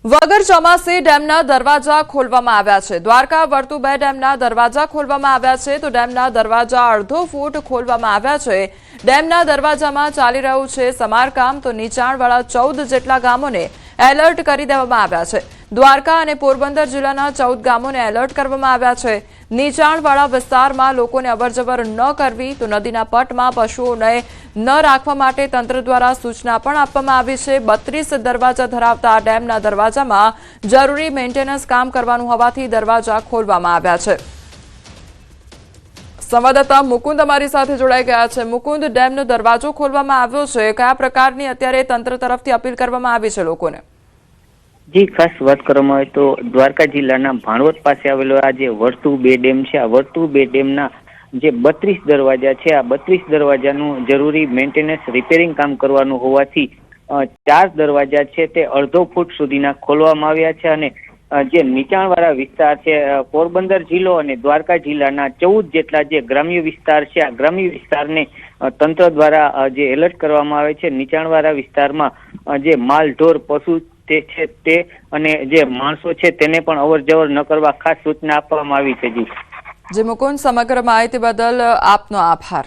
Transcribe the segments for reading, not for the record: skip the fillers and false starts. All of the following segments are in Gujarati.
વગર ચોમાસે ડેમના દરવાજા ખોલવામાં આવ્યા છે। દ્વારકા વર્તુ 2 ડેમના દરવાજા ખોલવામાં આવ્યા છે તો ડેમના દરવાજા અડધો ફૂટ ખોલવામાં આવ્યા છે। ડેમના દરવાજામાં ચાલી રહ્યું છે સમારકામ તો નીચાણવાળા 14 જેટલા ગામોને એલર્ટ કરી દેવામાં આવ્યા છે। દ્વારકા અને પોરબંદર જિલ્લાના 14 ગામોને એલર્ટ કરવામાં આવ્યા છે। નીચાણવાળા વિસ્તારમાં લોકોને અવરજવર ન કરવી તો નદીના પટમાં પશુઓને ન રાખવા માટે તંત્ર દ્વારા સૂચના પણ આપવામાં આવી છે। 32 દરવાજા ધરાવતા આ ડેમના દરવાજામાં જરૂરી મેન્ટેનન્સ કામ કરવાનું હોવાથી દરવાજા ખોલવામાં આવ્યા છે। સંવાદદાતા મુકુંદ અમારી સાથે જોડાઈ ગયા છે। મુકુંદ, ડેમનો દરવાજો ખોલવામાં આવ્યો છે, કયા પ્રકારની અત્યારે તંત્ર તરફથી અપીલ કરવામાં આવી છે લોકોને? જી, ખાસ વાત કરવામાં આવે તો દ્વારકા જિલ્લાના ભાણવડ પાસે આવેલો આ જે વર્તુ 2 ડેમ છે, આ વર્તુ 2 ડેમના જે 32 દરવાજા છે, આ 32 દરવાજાનું જરૂરી મેન્ટેનન્સ રિપેરિંગ કામ કરવાનું હોવાથી 4 દરવાજા છે તે અડધો ફૂટ સુધીના ખોલવામાં આવ્યા છે અને જે નીચાણવાળા વિસ્તાર છે પોરબંદર જિલ્લો અને દ્વારકા જિલ્લાના 14 જેટલા જે ગ્રામ્ય વિસ્તાર છે, આ ગ્રામ્ય વિસ્તારને તંત્ર દ્વારા જે એલર્ટ કરવામાં આવે છે। નીચાણવાળા વિસ્તારમાં જે માલ ઢોર પશુ તે અને જે માણસો છે તેને પણ અવર જવર ન કરવા ખાસ સૂચના આપવામાં આવી છે। જી મુકુંદ, સમગ્ર માહિતી બદલ આપનો આભાર।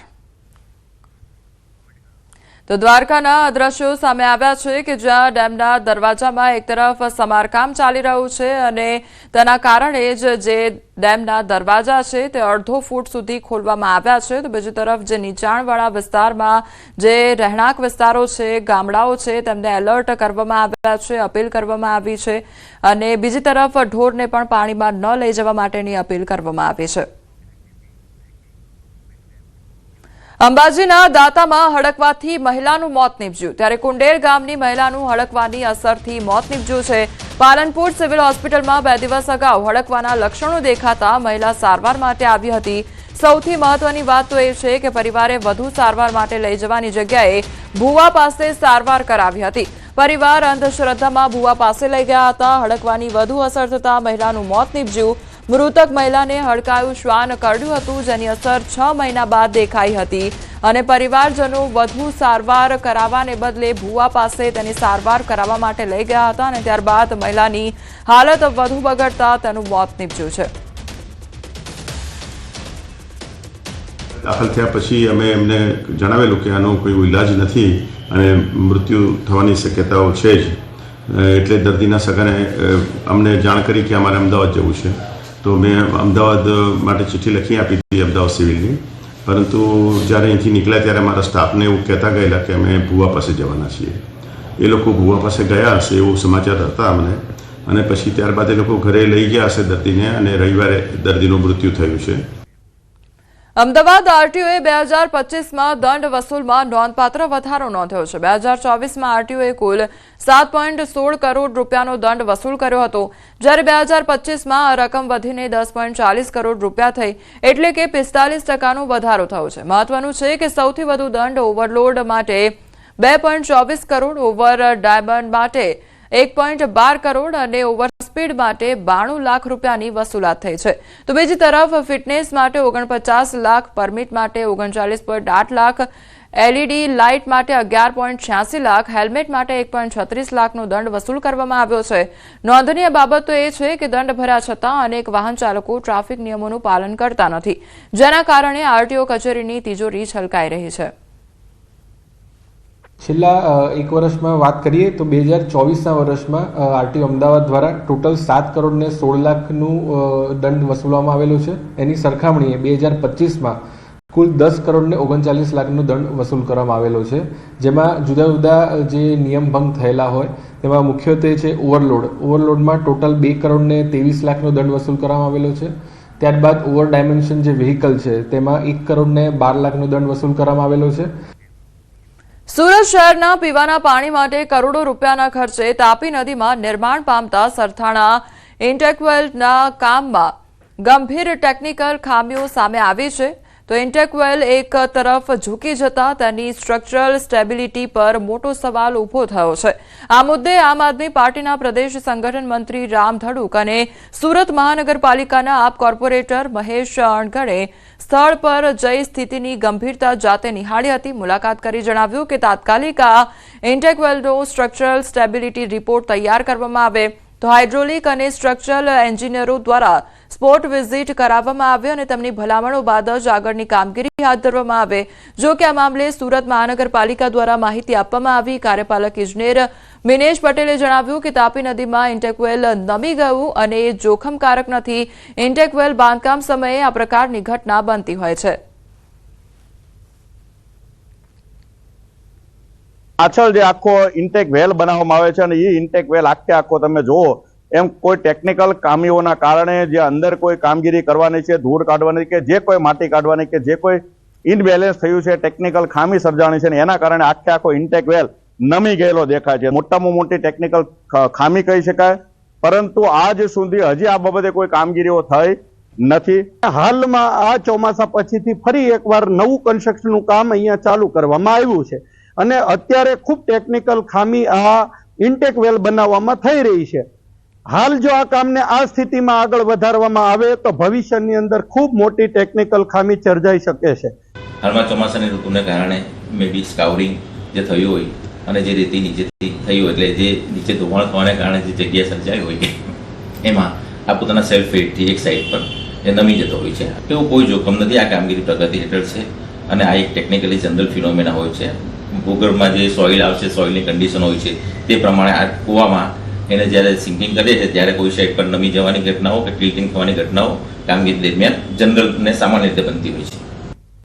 તો દ્વારકાના દ્રશ્યો સામે આવ્યા છે કે જ્યાં ડેમના દરવાજામાં એક તરફ સમારકામ ચાલી રહ્યું છે અને તેના કારણે જ જે ડેમના દરવાજા છે તે અડધો ફૂટ સુધી ખોલવામાં આવ્યા છે તો બીજી તરફ જે નીચાણવાળા વિસ્તારમાં જે રહેણાંક વિસ્તારો છે, ગામડાઓ છે, તેમને એલર્ટ કરવામાં આવ્યા છે, અપીલ કરવામાં આવી છે અને બીજી તરફ ઢોરને પણ પાણીમાં ન લઈ જવા માટેની અપીલ કરવામાં આવી છે। અંબાજીના દાતામાં હડકવાથી મહિલાનું મોત નીપજ્યું ત્યારે કુંડેર ગામની મહિલાનું હડકવાની અસરથી મોત નીપજ્યું છે। પાલનપુર સિવિલ હોસ્પિટલમાં 2 દિવસ અગાઉ હડકવાના લક્ષણો દેખાતા મહિલા સારવાર માટે આવી હતી। સૌથી મહત્વની વાત તો એ છે કે પરિવારે વધુ સારવાર માટે લઈ જવાની જગ્યાએ ભુવા પાસે સારવાર કરાવી હતી। પરિવાર અંધશ્રદ્ધામાં ભુવા પાસે લઈ ગયા હતા। હડકવાની વધુ અસર થતા મહિલાનું મોત નીપજ્યું। મૃતક મહિલાને હડકાયું શ્વાન કરડ્યું હતું જેની અસર 6 મહિના બાદ દેખાઈ હતી અને પરિવારજનો વધુ સારવાર કરાવવાને બદલે ભુવા પાસે તેની સારવાર કરાવવા માટે લઈ ગયા હતા અને ત્યારબાદ મહિલાની હાલત વધુ બગડતા તેનું મોત નીપજ્યું છે। દાખલ થયા પછી અમે એમને જણાવેલું કે આનો કોઈ ઈલાજ નથી અને મૃત્યુ થવાની શક્યતાઓ છે જ, એટલે દર્દીના સગાને અમને જાણ કરી કે અમારે અમદાવાદ જવું છે તો મેં અમદાવાદ માટે ચિઠ્ઠી લખી આપી હતી અમદાવાદ સિવિલની, પરંતુ જ્યારે અહીંથી નીકળ્યા ત્યારે મારા સ્ટાફને એવું કહેતા ગયેલા કે અમે ભુવા પાસે જવાના છીએ। એ લોકો ભુવા પાસે ગયા હશે એવું સમાચાર હતા અમને અને પછી ત્યારબાદ એ લોકો ઘરે લઈ ગયા હશે દર્દીને અને રવિવારે દર્દીનું મૃત્યુ થયું છે। અમદાવાદ આરટીઓએ 2025માં દંડ વસૂલમાં નોંધપાત્ર વધારો નોંધ્યો છે। 2024માં આરટીઓએ કુલ 7.16 કરોડ રૂપિયાનો દંડ વસૂલ કર્યો હતો જ્યારે 2025માં આ રકમ વધીને 10.40 કરોડ રૂપિયા થઈ એટલે કે 45% વધારો થયો છે। મહત્વનું છે કે સૌથી વધુ દંડ ઓવરલોડ માટે 2.24 કરોડ, ઓવર ડાયમંડ માટે 1.12 કરોડ અને ઓવર સ્પીડ માટે 92 લાખ રૂપિયાની વસૂલાત થઈ છે તો બીજી તરફ ફિટનેસ માટે 49 લાખ, પરમિટ માટે 39.8 લાખ, એલઈડી લાઇટ માટે 11.86 લાખ, હેલ્મેટ માટે 1.36 લાખનો દંડ વસૂલ કરવામાં આવ્યો છે। નોંધનીય બાબત તો એ છે કે દંડ ભર્યા છતાં અનેક વાહન ચાલકો ટ્રાફિક નિયમોનું પાલન કરતા નથી જેના કારણે આરટીઓ કચેરીની તિજોરી છલકાઈ રહી છે। છેલ્લા 1 વર્ષમાં વાત કરીએ તો 2024ના વર્ષમાં આરટીઓ અમદાવાદ દ્વારા ટોટલ 7 કરોડ ને 16 લાખનું દંડ વસૂલવામાં આવેલો છે। એની સરખામણીએ 2025માં કુલ 10 કરોડ ને 39 લાખનું દંડ વસૂલ કરવામાં આવેલો છે, જેમાં જુદા જુદા જે નિયમ ભંગ થયેલા હોય તેમાં મુખ્યત્વે છે ઓવરલોડમાં ટોટલ 2 કરોડ ને 23 લાખનો દંડ વસૂલ કરવામાં આવેલો છે। ત્યારબાદ ઓવર ડાયમેન્શન જે વ્હીકલ છે તેમાં 1 કરોડ ને 12 લાખનો દંડ વસૂલ કરવામાં આવેલો છે। સુરત શહેરના પીવાના પાણી માટે કરોડો રૂપિયાના ખર્ચે તાપી નદીમાં નિર્માણ પામતા સરથાણા ઇન્ટેકવેલના કામમાં ગંભીર ટેકનિકલ ખામીઓ સામે આવી છે તો ઇન્ટેકવેલ એક તરફ ઝૂકી જતા તેની સ્ટ્રક્ચરલ સ્ટેબિલિટી પર મોટો સવાલ ઊભો થયો છે। આ મુદ્દે આમ આદમી પાર્ટીના પ્રદેશ સંગઠન મંત્રી રામ ધડુક અને સુરત મહાનગરપાલિકાના આપ કોર્પોરેટર મહેશ અણગણે સ્થળ પર જઈ સ્થિતિની ગંભીરતા જાતે નિહાળી હતી। મુલાકાત કરી જણાવ્યું કે તાત્કાલિક આ ઇન્ટેકવેલનો સ્ટ્રક્ચરલ સ્ટેબિલિટી રિપોર્ટ તૈયાર કરવામાં આવે તો હાઇડ્રોલિક અને સ્ટ્રક્ચરલ એન્જિનિયરો દ્વારા સ્પોટ વિઝિટ કરાવવામાં આવ્યો અને તેમની ભલામણો બાદ જ આગળની કામગીરી હાથ ધરવામાં આવે. જો કે આ મામલે સુરત મહાનગરપાલિકા દ્વારા માહિતી આપવામાં આવી. કાર્યપાલક ઇજનેર મિનેશ પટેલે જણાવ્યું કે તાપી નદીમાં ઇન્ટેકવેલ નમી ગયું અને એ જોખમકારક નથી. ઇન્ટેકવેલ બાંધકામ સમયે આ પ્રકારની ઘટના બનતી હોય છે. પાછળ જે આખો ઇન્ટેક વેલ બનાવવામાં આવે છે અને એ ઇન્ટેક વેલ આખો તમે જુઓ એમ કોઈ ટેકનિકલ ખામીઓના કારણે જે અંદર કોઈ કામગીરી કરવાની છે, ધૂળ કાઢવાની કે જે કોઈ માટી કાઢવાની કે જે કોઈ ઇનબેલેન્સ થયું છે, ટેકનિકલ ખામી સર્જાણી છે ને એના કારણે આખો ઇન્ટેક વેલ નમી ગયેલો દેખાય છે. મોટામાં મોટી ટેકનિકલ ખામી કહી શકાય, પરંતુ આજ સુધી હજી આ બાબતે કોઈ કામગીરીઓ થઈ નથી. હાલમાં આ ચોમાસા પછીથી ફરી એકવાર નવું કન્સ્ટ્રક્શનનું કામ અહીંયા ચાલુ કરવામાં આવ્યું છે અને અત્યારે ખૂબ ટેકનિકલ ખામી આ ઇન્ટેક વેલ બનાવવામાં થઈ રહી છે. હાલ જો આ કામને આ સ્થિતિમાં આગળ વધારવામાં આવે તો ભવિષ્યની અંદર ખૂબ મોટી ટેકનિકલ ખામી સર્જાઈ શકે છે. હાલમાં ચોમાસાની ઋતુને કારણે મે બી સ્કાવરિંગ જે થયું હોય અને જે રેતી નીચેથી થઈ હોય એટલે જે નીચે ધોવાણ થવાને કારણે જે જગ્યા સર્જાઈ હોય એમાં આ પોતાના સેલ્ફ વેઇટથી એક સાઈડ પર એ નમી જતો હોય છે. એવું કોઈ જોખમ નથી. આ કામગીરી પ્રગતિ હેઠળ છે અને આ એક ટેકનિકલી જનરલ ફિનોમેના હોય છે. ભૂગર્ભમાં જે સોઇલ આવશે, સોઇલની કન્ડિશન હોય છે તે પ્રમાણે આ કૂવામાં એને જ્યારે સિંકિંગ કરે છે ત્યારે કોઈ સાઈડ પર નમી જવાની ઘટનાઓ કે ટિલ્ટિંગ થવાની ઘટનાઓ કામગીરી દરમિયાન જનરલ ને સામાન્ય રીતે બનતી હોય છે.